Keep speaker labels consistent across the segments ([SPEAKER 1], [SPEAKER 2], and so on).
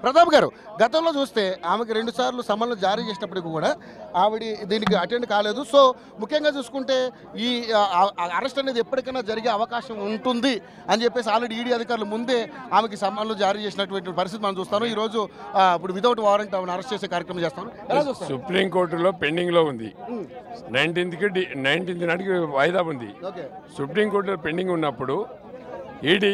[SPEAKER 1] ప్రతాప్ గారు, గతంలో చూస్తే ఆమెకి 2 సార్లు సమన్లు జారీ చేసినప్పటికీ కూడా ఆవిడ దీనికి అటెండ్ కాలేదు. సో ముఖ్యంగా చూసుకుంటే ఈ అరెస్ట్ అనేది ఎప్పటికైనా జరిగే అవకాశం ఉంటుంది అని చెప్పేసి ఆల్రెడీ ఈడీ అధికారులు ముందే ఆమెకి సమన్లు జారీ చేసినటువంటి పరిస్థితి మనం చూస్తాను. ఈరోజు ఇప్పుడు వితౌట్ వారెంట్ ఆమెను అరెస్ట్ చేసే కార్యక్రమం చేస్తాను.
[SPEAKER 2] సుప్రీంకోర్టులో పెండింగ్లో ఉంది. 19th నాటికి వాయిదా ఉంది. సుప్రీంకోర్టులో పెండింగ్ ఉన్నప్పుడు ఈడీ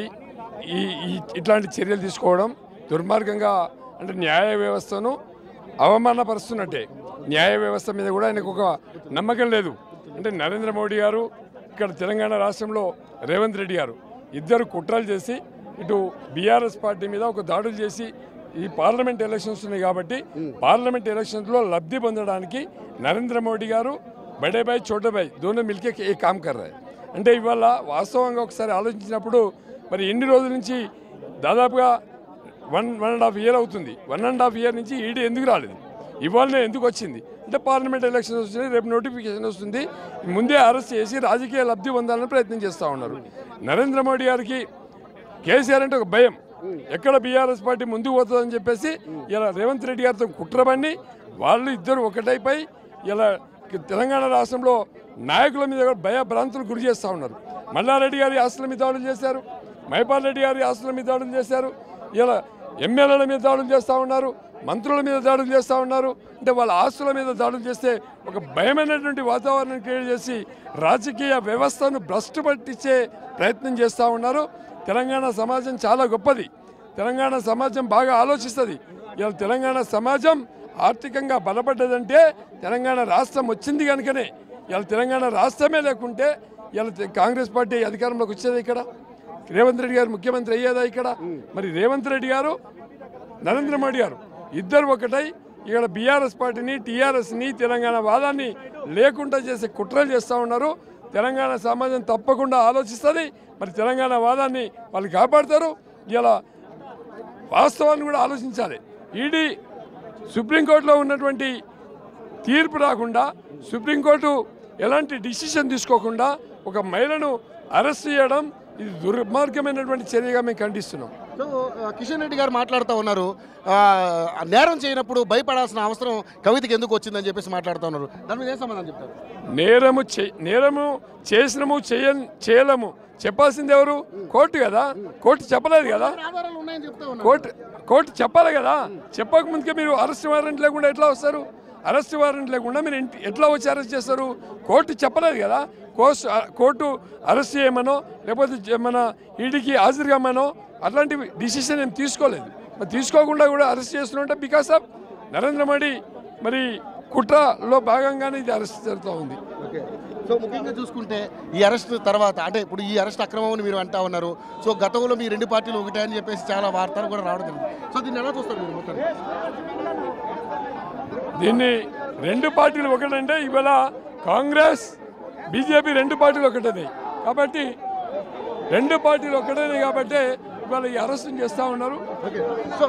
[SPEAKER 2] ఇట్లాంటి చర్యలు తీసుకోవడం దుర్మార్గంగా, అంటే న్యాయ వ్యవస్థను అవమానపరుస్తున్నట్టే. న్యాయ వ్యవస్థ మీద కూడా ఆయనకు ఒక నమ్మకం లేదు. అంటే నరేంద్ర మోడీ గారు, ఇక్కడ తెలంగాణ రాష్ట్రంలో రేవంత్ రెడ్డి గారు ఇద్దరు కుట్రలు చేసి ఇటు బీఆర్ఎస్ పార్టీ మీద ఒక దాడులు చేసి ఈ పార్లమెంట్ ఎలక్షన్స్ ఉన్నాయి కాబట్టి పార్లమెంట్ ఎలక్షన్స్లో లబ్ధి పొందడానికి నరేంద్ర మోడీ గారు బడే భాయ్ చోటే భాయ్ దోనో మిల్కే ఏ కామ్ కర్ రహే. అంటే ఇవాళ వాస్తవంగా ఒకసారి ఆలోచించినప్పుడు మరి ఎన్ని రోజుల నుంచి దాదాపుగా 1.5 year అవుతుంది. 1.5 year నుంచి ఈడీ ఎందుకు రాలేదు, ఇవాళనే ఎందుకు వచ్చింది అంటే పార్లమెంట్ ఎలక్షన్స్ వస్తున్నాయి, రేపు నోటిఫికేషన్ వస్తుంది, ముందే అరెస్ట్ చేసి రాజకీయ లబ్ధి పొందాలని ప్రయత్నం చేస్తూ ఉన్నారు. నరేంద్ర మోడీ గారికి కేసీఆర్ అంటే ఒక భయం, ఎక్కడ బీఆర్ఎస్ పార్టీ ముందుకు పోతుందని చెప్పేసి ఇలా రేవంత్ రెడ్డి గారితో కుట్రబన్ని వాళ్ళు ఇద్దరు ఒకటైపోయి ఇలా తెలంగాణ రాష్ట్రంలో నాయకుల మీద భయభ్రాంతులు గురి చేస్తూ ఉన్నారు. మల్లారెడ్డి గారి ఆస్తుల మీద దాడులు చేశారు, మైపాల్ రెడ్డి గారి ఆస్తుల మీద దాడులు చేశారు, ఇలా ఎమ్మెల్యేల మీద దాడులు చేస్తూ ఉన్నారు, మంత్రుల మీద దాడులు చేస్తూ ఉన్నారు. అంటే వాళ్ళ ఆస్తుల మీద దాడులు చేస్తే ఒక భయమైనటువంటి వాతావరణం క్రియేట్ చేసి రాజకీయ వ్యవస్థను భ్రష్టు పట్టించే ప్రయత్నం చేస్తూ ఉన్నారు. తెలంగాణ సమాజం చాలా గొప్పది, తెలంగాణ సమాజం బాగా ఆలోచిస్తుంది. ఇలా తెలంగాణ సమాజం ఆర్థికంగా బలపడ్డదంటే తెలంగాణ రాష్ట్రం వచ్చింది కనుకనే. ఇలా తెలంగాణ రాష్ట్రమే లేకుంటే ఇలా కాంగ్రెస్ పార్టీ అధికారంలోకి వచ్చేది ఇక్కడ, రేవంత్ రెడ్డి గారు ముఖ్యమంత్రి అయ్యేదా ఇక్కడ. మరి రేవంత్ రెడ్డి గారు నరేంద్ర మోడీ గారు ఇద్దరు ఒకటై ఇక్కడ బీఆర్ఎస్ పార్టీని టీఆర్ఎస్ని తెలంగాణ వాదాన్ని లేకుండా చేసే కుట్రలు చేస్తూ ఉన్నారు. తెలంగాణ సమాజం తప్పకుండా ఆలోచిస్తుంది, మరి తెలంగాణ వాదాన్ని వాళ్ళు కాపాడతారు. ఇలా వాస్తవాన్ని కూడా ఆలోచించాలి. ఈడీ సుప్రీంకోర్టులో ఉన్నటువంటి తీర్పు రాకుండా, సుప్రీంకోర్టు ఎలాంటి డిసిషన్ తీసుకోకుండా ఒక మహిళను అరెస్ట్ చేయడం ఇది దుర్మార్గమైనటువంటి చర్యగా మేము ఖండిస్తున్నాం.
[SPEAKER 1] సో కిషన్ రెడ్డి గారు మాట్లాడుతూ ఉన్నారు, నేరం చేయనప్పుడు భయపడాల్సిన అవసరం కవితకి ఎందుకు వచ్చిందని చెప్పేసి మాట్లాడుతూ ఉన్నారు. దాని మీద ఏం సమాధానం చెప్తారు?
[SPEAKER 2] నేరము చేసినము చేయలేము చెప్పాల్సింది ఎవరు? కోర్టు కదా. కోర్టు చెప్పలేదు కదా, కోర్టు చెప్పాలి కదా. చెప్పక ముందుకే మీరు అరెస్ట్ వారెంట్ లేకుండా ఎట్లా వస్తారు? అరెస్ట్ వారెంట్ లేకుండా మీరు ఎట్లా వచ్చి అరెస్ట్ చేస్తారు? కోర్టు చెప్పలేదు కదా. కోర్టు అరెస్ట్ చేయమనో లేకపోతే మన ఈడీకి హాజరు కమ్మనో అట్లాంటి డిసిషన్ ఏం తీసుకోలేదు. మరి తీసుకోకుండా కూడా అరెస్ట్ చేస్తున్నట్టే బికాస్ ఆఫ్ నరేంద్ర మోడీ మరి కుట్రలో భాగంగానే ఇది అరెస్ట్ జరుగుతూ ఉంది.
[SPEAKER 1] సో ముఖ్యంగా చూసుకుంటే ఈ అరెస్ట్ తర్వాత, అంటే ఇప్పుడు ఈ అరెస్ట్ అక్రమం అని మీరు అంటా ఉన్నారు. సో గతంలో మీ 2 పార్టీలు ఒకటే అని చెప్పేసి చాలా వార్తలు కూడా రావడం జరిగింది. సో దీన్ని ఎలా చూస్తారు మీరు? మొత్తం
[SPEAKER 2] దీన్ని 2 పార్టీలు ఒకటంటే ఇవాళ కాంగ్రెస్ బీజేపీ 2 పార్టీలు ఒకటే కాబట్టి 2 పార్టీలు ఒకటే కాబట్టి ఇవాళ ఈ అరెస్ట్ చేస్తూ ఉన్నారు.
[SPEAKER 1] సో